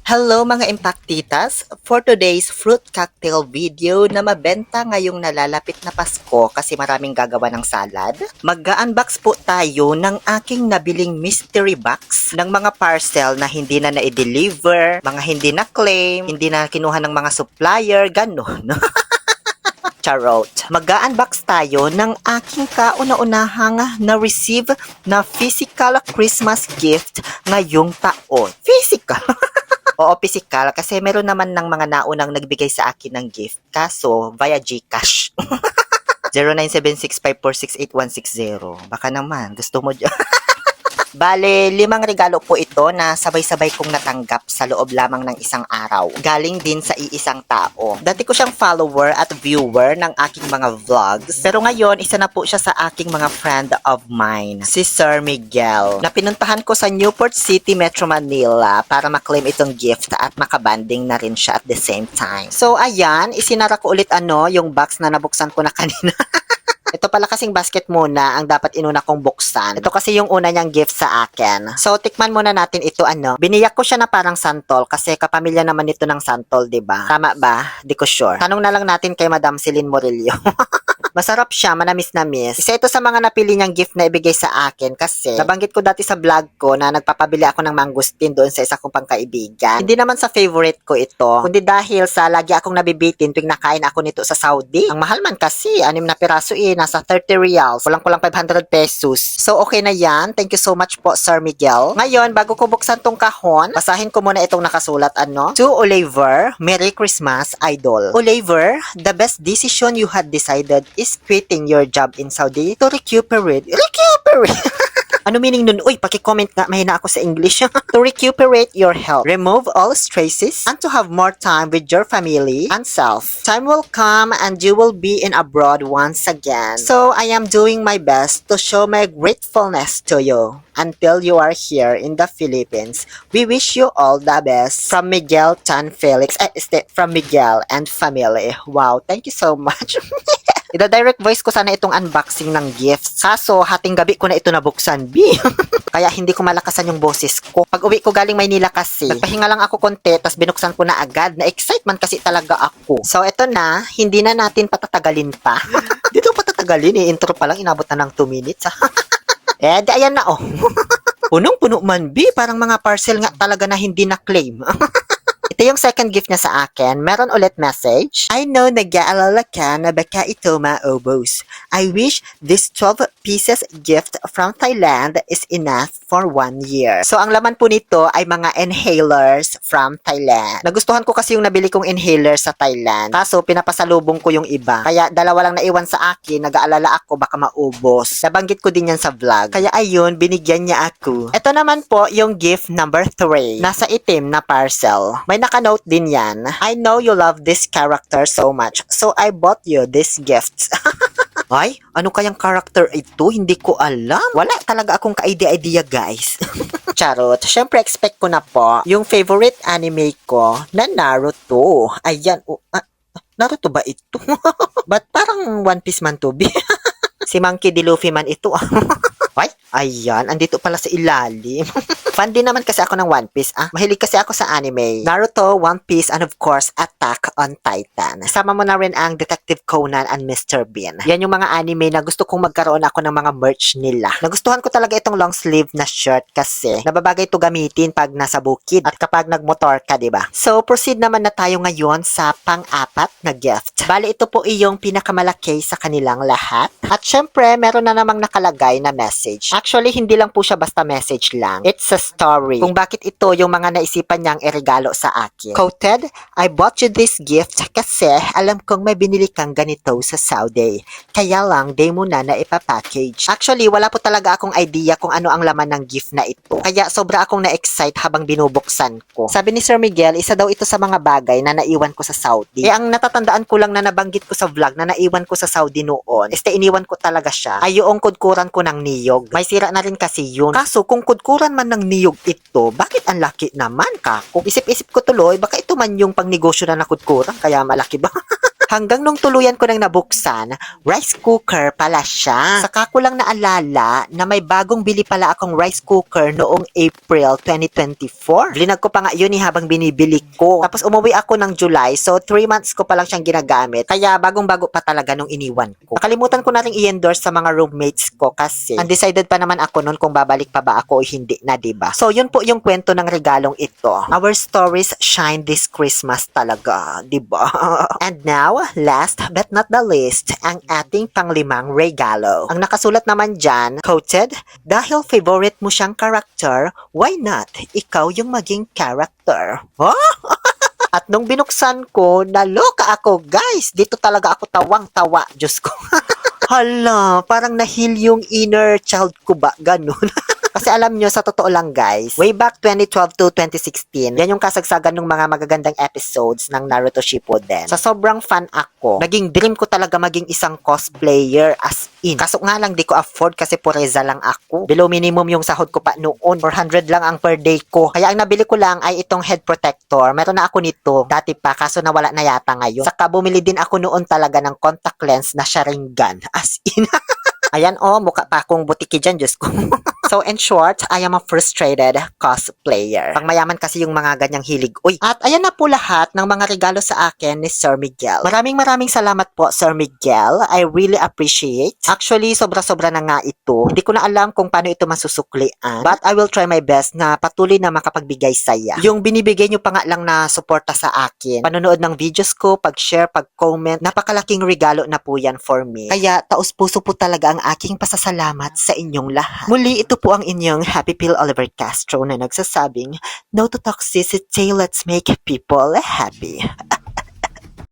Hello mga Impactitas! For today's fruit cocktail video na mabenta ngayong nalalapit na Pasko kasi maraming gagawa ng salad, mag-unbox po tayo ng aking nabiling mystery box ng mga parcel na hindi na na-deliver, mga hindi na claim, hindi na kinuha ng mga supplier, gano'n. Charot. Mag-unbox tayo ng aking kauna-unahang na-receive na physical Christmas gift ngayong taon. Physical? Oo, physical. Kasi meron naman ng mga naunang nagbigay sa akin ng gift. Kaso, via GCash. 0976546860. Baka naman, gusto mo dyan. Bale, 5 regalo po ito na sabay-sabay kong natanggap sa loob lamang ng isang araw. Galing din sa iisang tao. Dati ko siyang follower at viewer ng aking mga vlogs. Pero ngayon, isa na po siya sa aking mga friend of mine, si Sir Miguel, na pinuntahan ko sa Newport City, Metro Manila para maklaim itong gift at makabanding na rin siya at the same time. So, ayan, isinara ko ulit yung box na nabuksan ko na kanina. Ito pala kasing basket muna ang dapat inuna kong buksan. Ito kasi yung una niyang gift sa akin. So, tikman muna natin ito Biniyak ko siya na parang santol kasi kapamilya naman ito ng santol, 'di ba? Tama ba? Di ko sure. Tanong na lang natin kay Madam Celine Morillo. Masarap siya, manamis-namis. Isa ito sa mga napili niyang gift na ibigay sa akin kasi nabanggit ko dati sa vlog ko na nagpapabili ako ng mangustin doon sa isa kong pangkaibigan. Hindi naman sa favorite ko ito, kundi dahil sa lagi akong nabibitin tuwing nakain ako nito sa Saudi. Ang mahal man kasi, 6 na piraso nasa 30 reals. Kulang-kulang 500 pesos. So okay na yan. Thank you so much po, Sir Miguel. Ngayon, bago ko buksan tong kahon, basahin ko muna itong nakasulat To Oliver, Merry Christmas, Idol. Oliver, the best decision you had decided is quitting your job in Saudi to recuperate. Ano meaning nun? Uy, paki-comment nga, mahina ako sa English. To recuperate your health, remove all stresses, and to have more time with your family and self. Time will come and you will be in abroad once again. So, I am doing my best to show my gratefulness to you. Until you are here in the Philippines, we wish you all the best. From Miguel Tan Felix, from Miguel and family. Wow, thank you so much. Ida-direct voice ko sana itong unboxing ng gifts. Kaso, hating gabi ko na ito nabuksan, B. Kaya hindi ko malakasan yung boses ko. Pag uwi ko galing Maynila kasi, nagpahinga lang ako konti, tas binuksan ko na agad. Na-excitement kasi talaga ako. So, ito na, hindi na natin patatagalin pa. Dito patatagalin intro pa lang, inabot na ng 2 minutes. Di ayan na Punong-puno man, B. Parang mga parcel nga talaga na hindi na-claim. Ito yung second gift niya sa akin. Meron ulit message. I know nag-aalala ka na baka ito maubos. I wish this 12 pieces gift from Thailand is enough for 1 year. So, ang laman po nito ay mga inhalers from Thailand. Nagustuhan ko kasi yung nabili kong inhaler sa Thailand. Kaso, pinapasalubong ko yung iba. Kaya, dalawa lang naiwan sa akin. Nag-aalala ako baka maubos. Nabanggit ko din yan sa vlog. Kaya, ayun, binigyan niya ako. Ito naman po yung gift number 3. Nasa itim na parcel. May naka-note din yan. I know you love this character so much, so I bought you this gift. Ay, ano kayang character ito? Hindi ko alam. Wala talaga akong ka-idea-idea, guys. Charot. Siyempre, expect ko na po yung favorite anime ko na Naruto. Ayan. Naruto ba ito? Ba't parang One Piece man to be? Si Monkey D. Luffy man ito. Ay, ayan. Andito pala sa ilalim. Fan din naman kasi ako ng One Piece, Mahilig kasi ako sa anime. Naruto, One Piece, and of course, Attack on Titan. Sama mo na rin ang Detective Conan and Mr. Bean. Yan yung mga anime na gusto kong magkaroon ako ng mga merch nila. Nagustuhan ko talaga itong long sleeve na shirt kasi nababagay ito gamitin pag nasa bukid at kapag nagmotor ka, diba? So, proceed naman na tayo ngayon sa pang-apat na gift. Bali, ito po iyong pinakamalaki sa kanilang lahat. At syempre, meron na namang nakalagay na message. Actually, hindi lang po siya basta message lang. It's a story kung bakit ito yung mga naisipan niyang iregalo sa akin. Quoted, I bought you this gift kasi alam kong may binili kang ganito sa Saudi. Kaya lang, di mo na ipapackage. Actually, wala po talaga akong idea kung ano ang laman ng gift na ito. Kaya sobra akong na-excite habang binubuksan ko. Sabi ni Sir Miguel, isa daw ito sa mga bagay na naiwan ko sa Saudi. Ang natatandaan ko lang na nabanggit ko sa vlog na naiwan ko sa Saudi noon, iniwan ko talaga siya, ay yung kudkuran ko ng niyog. May sira na rin kasi yun. Kaso, kung kudkuran man ng niyog ito, bakit ang laki naman, kako? Isip-isip ko tuloy, baka ito man yung pangnegosyo na nakudkuran, kaya malaki ba? Hanggang nung tuluyan ko nang nabuksan, rice cooker pala siya. Saka ko lang naalala na may bagong bili pala akong rice cooker noong April 2024. Linag ko pa nga yun habang binibili ko. Tapos umuwi ako ng July, so 3 months ko pa lang siyang ginagamit. Kaya bagong-bago pa talaga nung iniwan ko. Nakalimutan ko na rin i-endorse sa mga roommates ko kasi undecided pa naman ako noon kung babalik pa ba ako o hindi na, diba? So yun po yung kwento ng regalong ito. Our stories shine this Christmas talaga, diba? And now, last but not the least, ang ating panglimang regalo. Ang nakasulat naman dyan, quoted, dahil favorite mo siyang character, why not? Ikaw yung maging character. Huh? At nung binuksan ko, naloka ako, guys. Dito talaga ako tawang-tawa. Diyos ko. Hala, parang nahil yung inner child ko ba? Ganun. Kasi alam nyo, sa totoo lang guys, way back 2012 to 2016, yan yung kasagsagan ng mga magagandang episodes ng Naruto Shippuden. Sa sobrang fan ako, naging dream ko talaga maging isang cosplayer as in. Kaso nga lang, di ko afford kasi pureza lang ako. Below minimum yung sahod ko pa noon. 400 lang ang per day ko. Kaya ang nabili ko lang ay itong head protector. Meron na ako nito dati pa, kaso nawala na yata ngayon. Saka bumili din ako noon talaga ng contact lens na Sharingan. As in. Ayan mukha pa akong butiki dyan, Diyos ko. So, in short, I am a frustrated cosplayer. Pangmayaman kasi yung mga ganyang hilig. Uy, at ayan na po lahat ng mga regalo sa akin ni Sir Miguel. Maraming salamat po, Sir Miguel. I really appreciate. Actually, sobra-sobra na nga ito. Hindi ko na alam kung paano ito masusuklian. But I will try my best na patuloy na makapagbigay saya. Yung binibigay nyo pa nga lang na suporta sa akin. Panonood ng videos ko, pag-share, pag-comment. Napakalaking regalo na po yan for me. Kaya, taos-puso po talaga ang aking pasasalamat sa inyong lahat. Muli, ito po ang inyong Happy Pill Oliver Castro na nagsasabing, no to toxicity, let's make people happy.